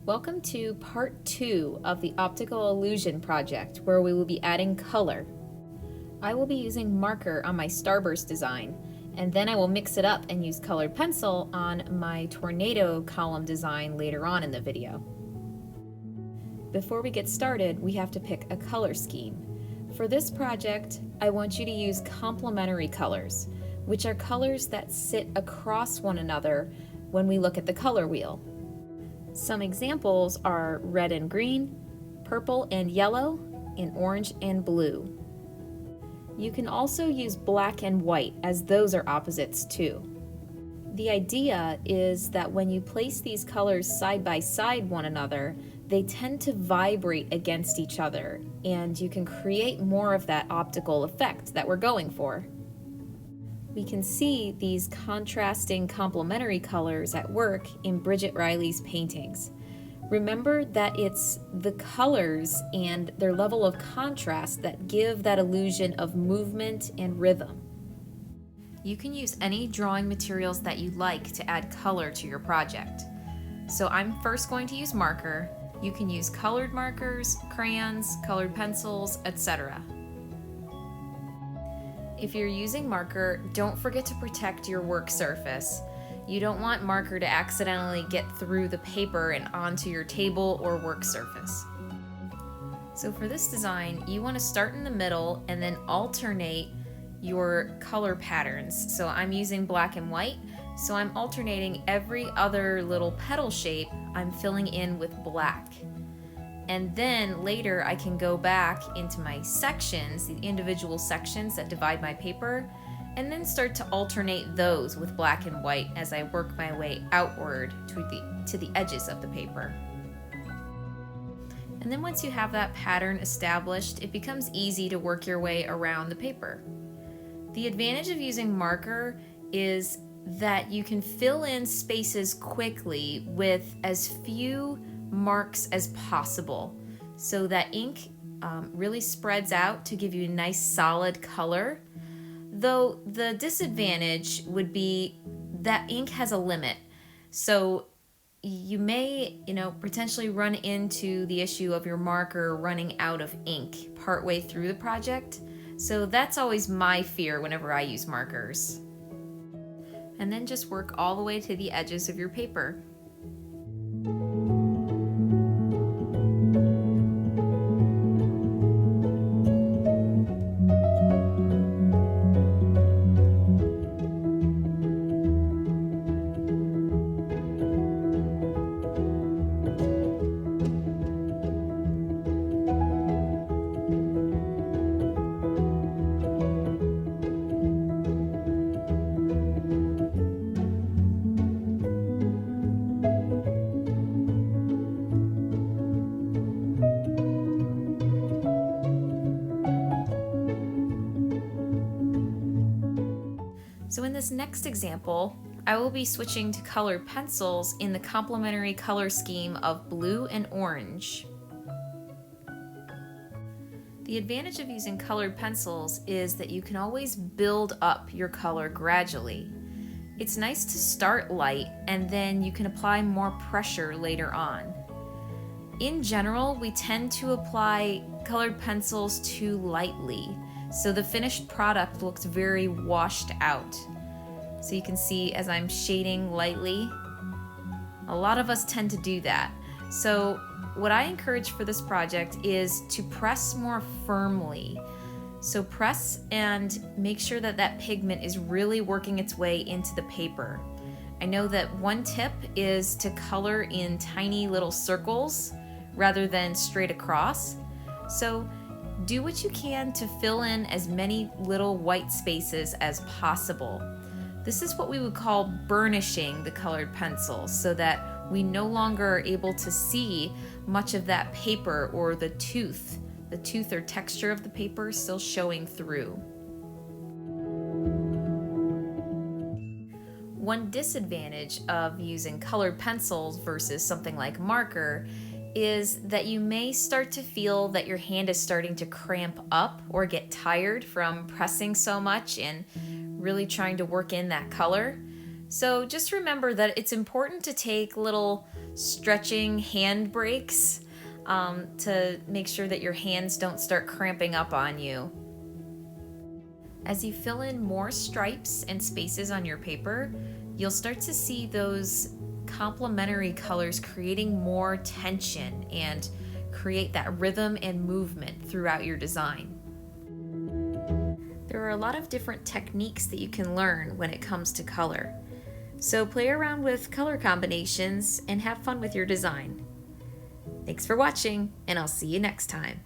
Welcome to part 2 of the optical illusion project, where we will be adding color. I will be using marker on my starburst design, and then I will mix it up and use colored pencil on my tornado column design later on in the video. Before we get started, we have to pick a color scheme. For this project, I want you to use complementary colors, which are colors that sit across one another when we look at the color wheel. Some examples are red and green, purple and yellow, and orange and blue. You can also use black and white, as those are opposites too. The idea is that when you place these colors side by side one another, they tend to vibrate against each other, and you can create more of that optical effect that we're going for. We can see these contrasting complementary colors at work in Bridget Riley's paintings. Remember that it's the colors and their level of contrast that give that illusion of movement and rhythm. You can use any drawing materials that you like to add color to your project. So I'm first going to use marker. You can use colored markers, crayons, colored pencils, etc. If you're using marker, don't forget to protect your work surface. You don't want marker to accidentally get through the paper and onto your table or work surface. So for this design, you want to start in the middle and then alternate your color patterns. So I'm using black and white, so I'm alternating every other little petal shape I'm filling in with black. And then later I can go back into my sections, the individual sections that divide my paper, and then start to alternate those with black and white as I work my way outward to the edges of the paper. And then once you have that pattern established, it becomes easy to work your way around the paper. The advantage of using marker is that you can fill in spaces quickly with as few marks as possible, so that ink really spreads out to give you a nice solid color. Though the disadvantage would be that ink has a limit, so you may potentially run into the issue of your marker running out of ink partway through the project. So that's always my fear whenever I use markers. And then just work all the way to the edges of your paper. So in this next example, I will be switching to colored pencils in the complementary color scheme of blue and orange. The advantage of using colored pencils is that you can always build up your color gradually. It's nice to start light, and then you can apply more pressure later on. In general, we tend to apply colored pencils too lightly, so the finished product looks very washed out. So you can see as I'm shading lightly, a lot of us tend to do that. So what I encourage for this project is to press more firmly. So press and make sure that that pigment is really working its way into the paper. I know that one tip is to color in tiny little circles rather than straight across. So do what you can to fill in as many little white spaces as possible. This is what we would call burnishing the colored pencils, so that we no longer are able to see much of that paper or the tooth or texture of the paper still showing through. One disadvantage of using colored pencils versus something like marker is that you may start to feel that your hand is starting to cramp up or get tired from pressing so much and really trying to work in that color. So just remember that it's important to take little stretching hand breaks to make sure that your hands don't start cramping up on you. As you fill in more stripes and spaces on your paper, you'll start to see those complementary colors creating more tension and create that rhythm and movement throughout your design. There are a lot of different techniques that you can learn when it comes to color. So play around with color combinations and have fun with your design. Thanks for watching, and I'll see you next time.